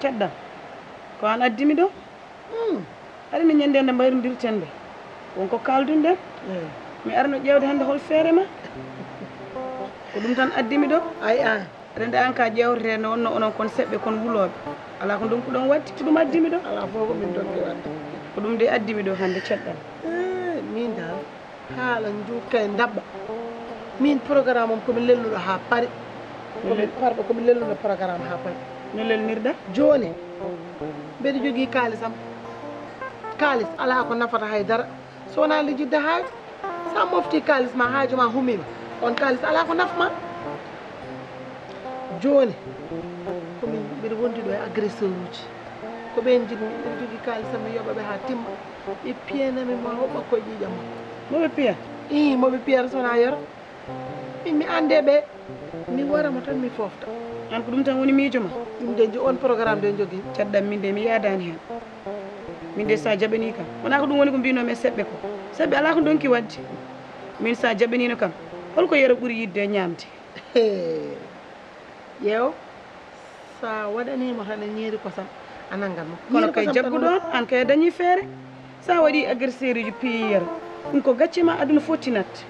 Kedda ko an addimi ɗo aɗa mi ñande nde mbayrodirten ɓe wonko kaldunden mi arno ƴewde hannde hol feere ma ko ɗum tan addimi ɗo ay an aɗa nde an ka ƴewrete no wonno onon kon seɓɓe kon wuuloɓe ala ko donkuɗon wadde ko ɗum addimi ɗo ala fof ko min donki wadde ko ɗum de addimi ɗo hannde ceɗɗal min dal haala jukka e dabɓa min programme om komi lelnuɗo ha paari komi parɗo komi lelnuɗo programme ha paari no lelnirɗa joni mbeɗa jogui kaalisam kaalis ala ko nafata haydara so wona lijjidde haaji sa mofti kaalis ma haaju ma humima on kaalis ala ko nafma joni komin mbiɗa wondi ɗo e agresseur uji ko ɓen jinmi mbiɗa jogui kaalisam mi yoɓaɓe ha timma ɓe piyanami mo hoɓɓa koye ƴiƴam ma moɓe piya i moɓe piyata sowona yoro min mi ande ɓe mi waramo tan mi fofta an ko ɗum tan woni miijo ma ɗum de on programme de jogui caɗɗam min de mi yadani hen min de sa jaɓani kam wona ko ɗum woni ko mbinomi e seɓɓe ko seɓɓe ala ko donki wadde min sa jaɓanino kam holko yero ɓuuri yidde e ñamde ƴeew sa waɗanimo tan e ñeeri kosam a nangganmo kono kay jagguɗon an kay dañi feere sa waɗi agresseur uji piyero ɗum ko gacce ma aduna fottinatte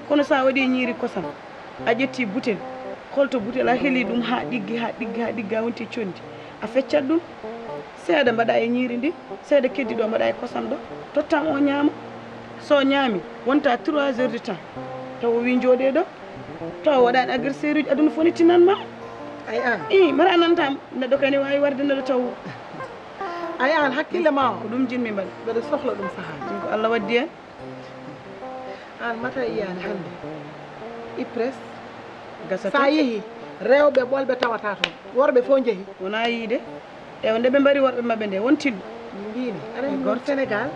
kono sa waɗi ñiiri kosam a ƴetti butel holto butel a heeli ɗum ha ɗiggi ha ɗiggi ha ɗigga wonti condi a feccat ɗum seeɗa mbaɗa e ñiiri ndi seeɗa keddi ɗo mbaɗa e kosam ɗo tottam o ñaama so ñaami wonta 3 heures de temps taw wi jooɗe ɗo taw waɗani agresseur uji aduna fonitinanma ay an i mara nanta neɗɗo kani wawi warde neɗɗo taw ay an hakkille ma o ko ɗum jinmi mbaɗa mbeɗa sohla ɗum sahaji ko Allah waddi hen an mata iyani hande IPRES gasata sa yeehi rewɓe ɓolɓe tawata toon worɓe fof jeehi wona yiide ewa nde ɓe mbari worɓe mabɓe nde won tilɗo mbimi aɗa gor Sénégal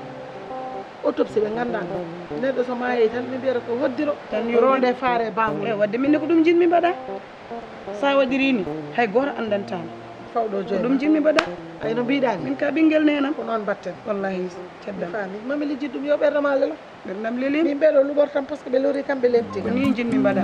autopsie ɓe gandan neɗɗo so maayi tan ɓe mbiyata ko hoddiro tan ronde faare bamum e wadde minne ko ɗum jinmi mbaɗa sa waɗiri ni hay goto andantama fawɗo ko joni ɗum jinmi mbaɗa ay no mbiɗani min ka ɓinguel nenam ko noon batten wallahi ceddam fami mami lijjid ɗum yo ɓerdama lelo ɓerdam lelim min ɓeɗo luɓor tan par ce que ɓe lori kamɓe lebti ko ni jinmi mbaɗa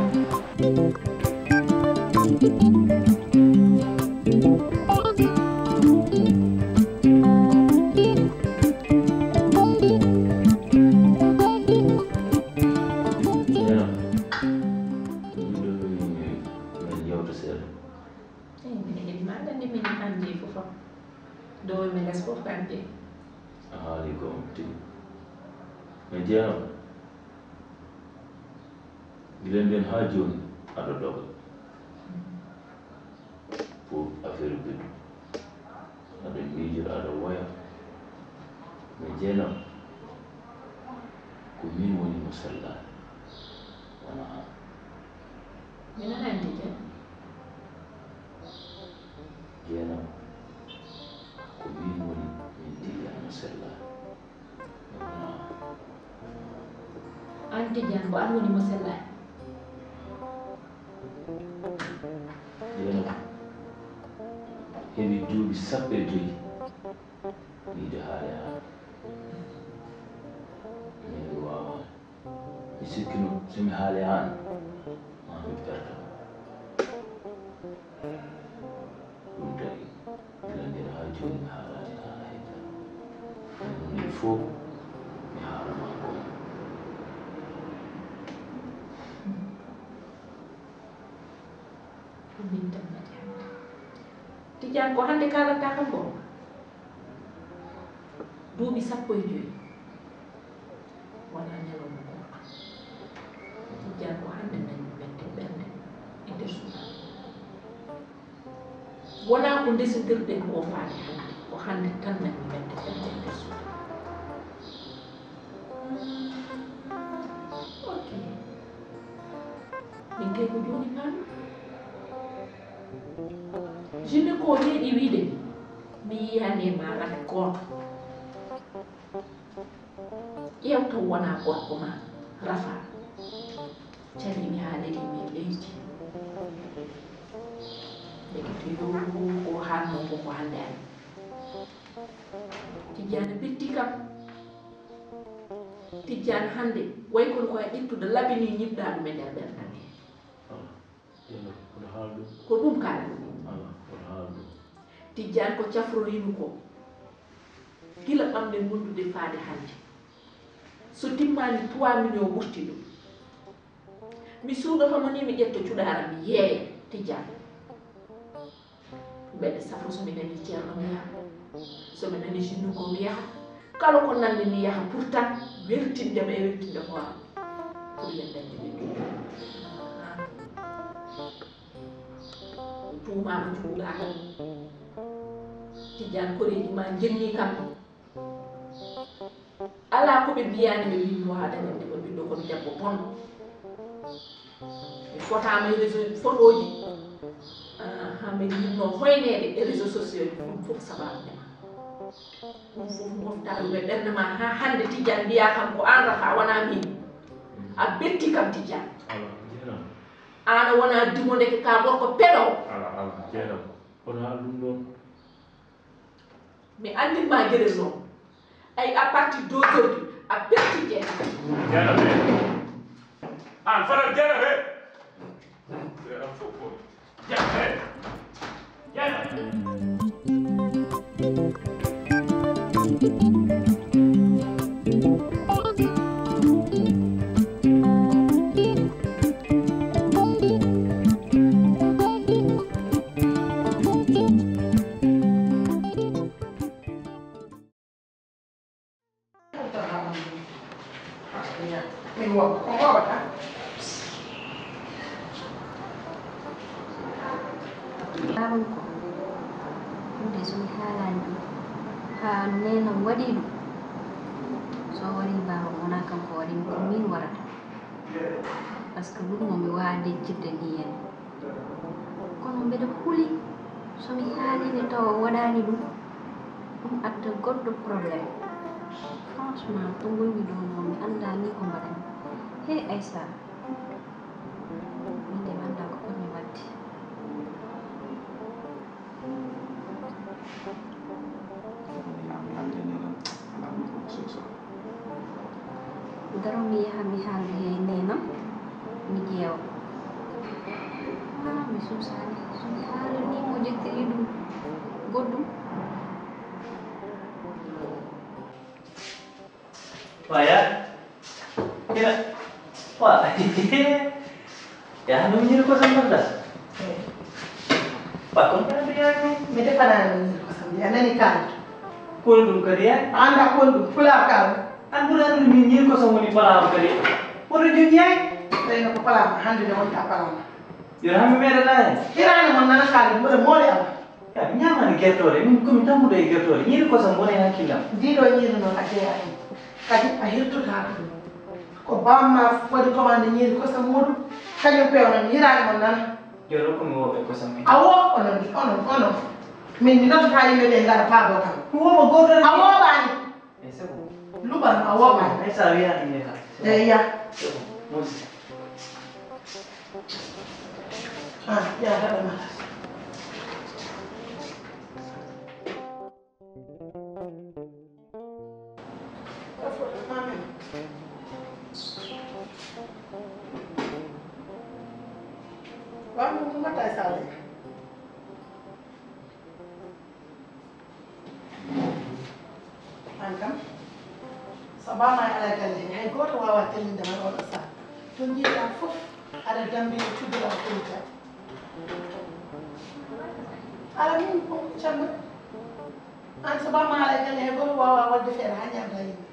Mediano Gilen ha joni aɗa doga pour affaire ɓeɗɗu aɗa miijira aɗa woya mi jeenam ko min woni mo sellani wona an mina andi jeenam ko min woni min Tidiane mo sellani wona an an Tidiane ko an woni mo sellani jeenam heɓi duuɓi 15 wiide haale ha min wawa mi sikkino somi haale an mami perda ɗum tagi gilandira ha joni mi haalani haala haydara ɗum il faut mi haalama gon min tammati hande Tidiane ko hande kalanta kam bo duuɓi 15 wona ñalawma goɗɗo wona ko ndesidirɗen ko faade ko hande tan nani ɓedde ɓedde nder suudu ok min kay ko joni paami jine ko weeɗi wiide mi yiyani ma rade gooto ƴeew taw wona gorko ma rafa calimi haaledi min leydi lekiti yo ko hanno ko hande ani Tidiane betti kam Tidiane hande way kono koye ƴettude labini ñibɗa ɗum e nder ɓerdam ko ɗum kala Tidiane ko cafrorimi ko gila ɓamde gondude faade hande so timmani 3 millions ɓurti ɗum mi suuɗotomo ni mi ƴetto cuɗara mi yeeya Tidiane mbeɗa safo somi nani ceerno mi yaha somi nani jinnu ko mi yaha kala ko nanni mi yaha pourtant weltindema e weltinde hoore pour yendande ɓe tuumama cuuɗaka Tidiane koreji ma jenni kam ala koɓe mbiyani ɓe winno ha dañande ɓe ɓiɗɗo komi debbo bonɗo mi fotama e réseau photoji ha mbeɗa yinno hoynede e réseau sociaux ji ɗum fof sababudema ɗum fof mofta ɗum e ɓerde ma ha hande Tidiane mbiya kam ko an rafa wona min a betti kam Tidiane an wona dimo ndeke ka gorko peɗowo mi andinma gueɗel noon ay à partir d'aujourd'hui a betti jeeɗa an faral jeeɗa he fof jeeɗa he jeeɗa goɗɗo probléme franchement to gonni ɗo noon mi anda ni ko mbaɗami hey Aissa min de mi anda ko potmi wadde daro mi yaha mi haaldu he nenam mi ƴeewa mi susani somi haala ni mo jettiri ɗum goɗɗum Wah, ya, wah, ya, namanya ko sa mandas. Pak, kung ano yan? mi defanani ko samedi anani kaldu Kundum kariya? anda kondu pula kaldu An bulan min nyir ko sa muni pala kari. Puro dunyay? reno ko pala hande de wonta pala Yurami mere la. hirani mon nana kaldu mo mole am Ya, nyama ni gertore, min ko mi tamude gertore. Nyir ko sa muni hakilam. diɗo ñiri noon a jeeya en kadi a hirtotaka ɗum ko bamma waɗi commande ñiiri kosam muɗum kañum pewnon hirani mon nana Joro ko mi wobe ko sa mi. a wo onon min mi nottata yimɓe ɓe ngara paabo kam Wo godo. a woɓani C'est bon. luɓan a woɓani Ay sa wiya ni ha. eya C'est bon. Musi. yataɗa mata Vamos matar essa lei. Ankam, sabah mai ala kalle, hay goto wawa tellinde man oɗo saaha. To jiiɗa fof aɗa dambi e cuddula koyta. Ala min ko camma. An sabah ma ala kalle, hay goto wawa wadde feere ha ñamta yimɓe.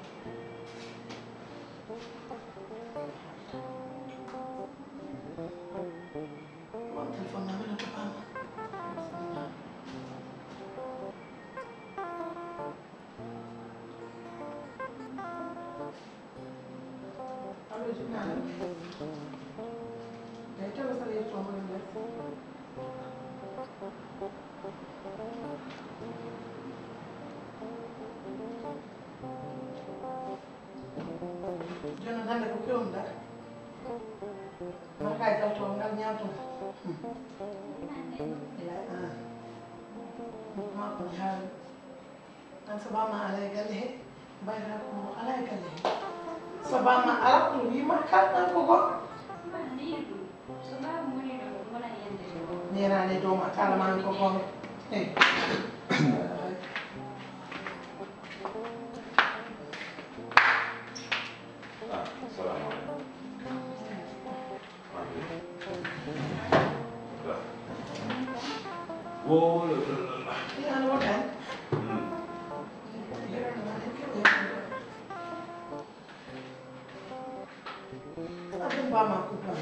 Téléphone na wala ko pama. Jono hande ko kewnuɗa man kay jalto ngal ñamtuga ma ko haali an sabama alay galle he mbayra ko alay galle he sabama ala ɗum wima kalɗan ko goɗɗo nerani dowma kalamani ko gonga eyi Oh, yani woɗani aɗum mbama kupa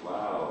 wow.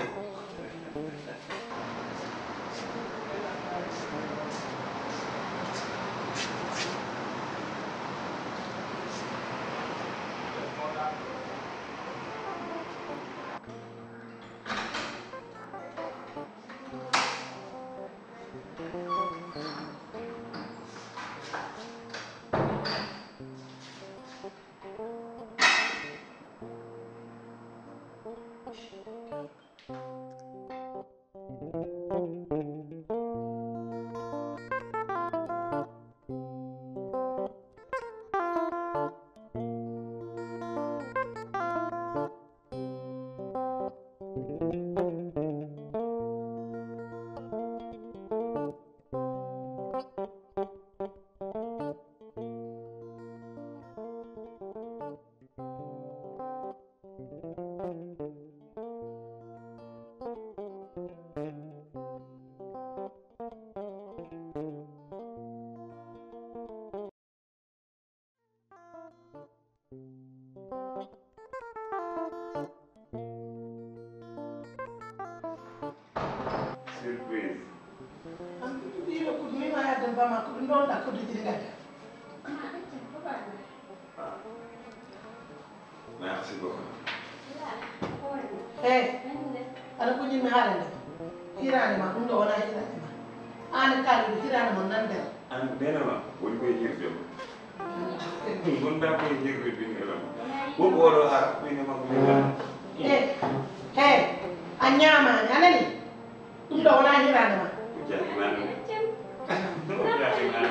Surprise. an ɗiɗo kudu mima yadde mbama kudu ndolɗa kudu jiɗi gadda Merci beaucoup. eyi aɗa ko ñimmi haalande hirani ma ɗum ɗo wona hirani ma an kaaliɗo hirani mo nan nder An nenema woni koye hirde ma. Gonɗa koye hirde bingelam. Wonko oɗo hara ɓine makko bingelam. he a ñamani anani ɗum ɗo wona hirani ma Ko jatinani. Ko jatinani.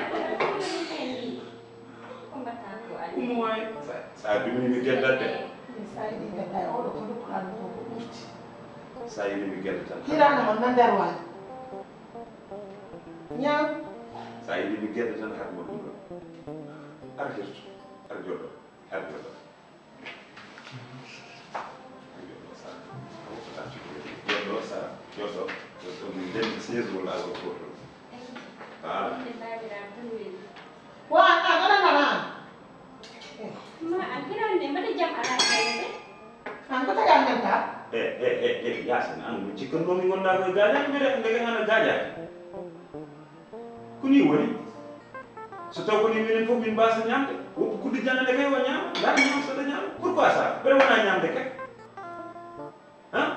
Umu wayi. Sa dumini mi geddate. sa yiɗi gadda e oɗo ko dokkuɗaɗum ko ko ɓurti Sa yini mi gedda tan. hirani mo nan nder waali ñam Sa yini mi gedda tan har mo ɗum ɗo. Ar hirtu. Ar joɗo. Ar joɗo. Joɗo sa. Joɗo. Joɗo mi nden 16 wala ko goto. Voilà. wa an aɗanana an ko tagal menta Yasin an mo cikkannomi gonɗa koye gaƴani mbiyete ndege hana gaƴaki koni woni so taw koni minen fof min mbasa ñamde woppu kudde jannde kay o ñaama gaɗa ñaam saɗa ñaama pourquoi ça ɓeɗe wona ñamde kay han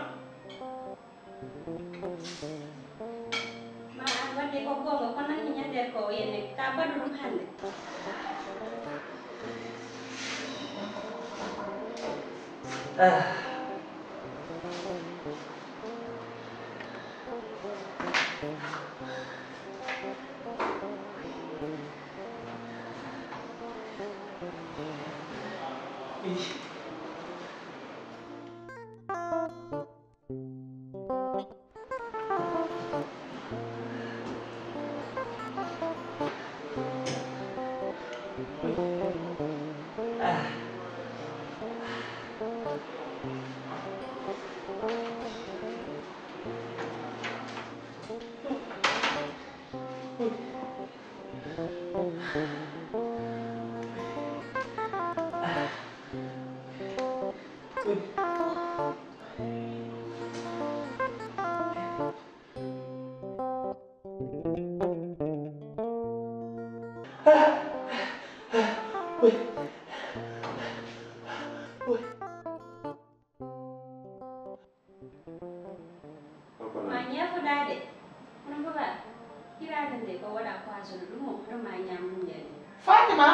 paase lu moom damaa ñaam mu njëriñ. Fatima.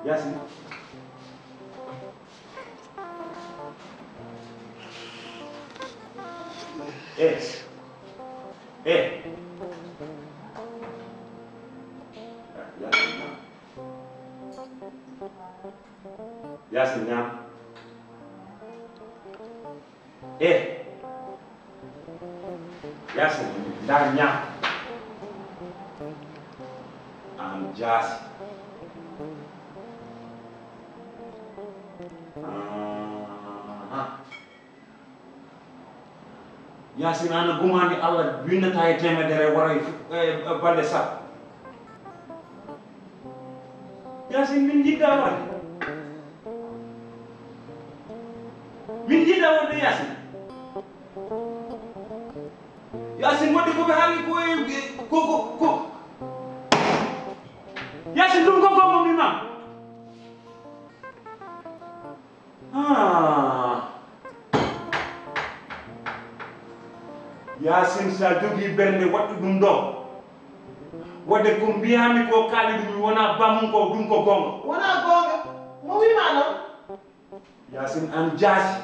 Yacine. Yacine ñaam. Yacine daa ñaam. Am jaasi. Yacine ana gumani Allah winnata e temedere waray balde sappo. Yacine min jiɗɗa wonde. Min jiɗɗa wonde Yacine. Yacine wonde koɓe haali ko Yacine ɗum ko gongo mimma. Yacine sa jogii bernde waɗɗu ɗum ɗo wadde ko mbiyami ko kaali ɗum wona bamum ko ɗum ko gonga wona gonga mo wima noon. Yacine an jaasi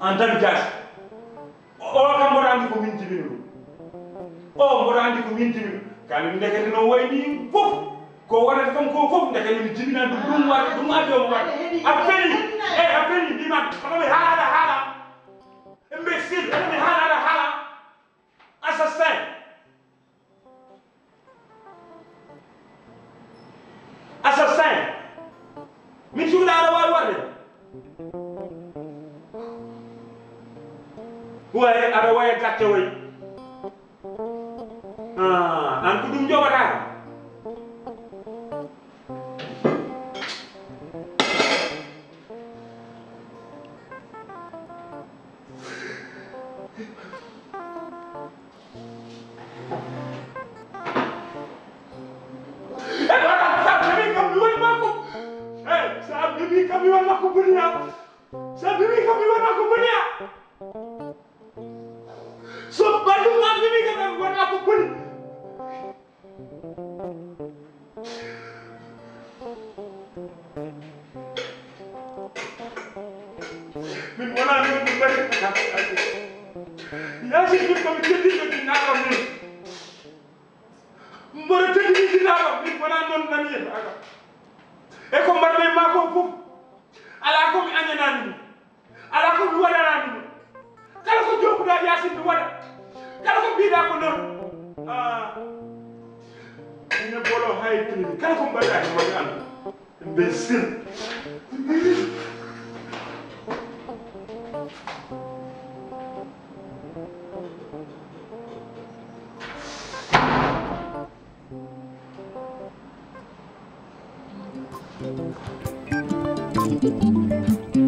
an tan jaasi o kam mboɗo andi ko min jibini ɗum o mboɗo andi ko min jibini kaali ndekete no wayni fof ko waɗata kam ko fof ndekete min jibina ɗum waɗa ɗum addi omo waɗa a feli a feli mbiman konomi haala imbécile ene mi haala assassin min cuuɗa aɗa wawi waɗde way aɗa waya gacce way an ko ɗum joɓata kami wala ko bunya sabi mi kami wala ko bunya so badu ma mi kami wala ko bunya min wala ni ko bari ya si min ko teddi ko dinaro min mbara teddi dinaro min wala non nani aga e ko mbarbe ma ko fuf ala ko mi añanani ɗum ala ko mi waɗanani ɗum kala ko jomuɗa Yacine mi waɗa kala ko mbiɗa ko noon ine bolo haytini kala ko mbaɗɗa ko waɗi andu imbécile Thank you.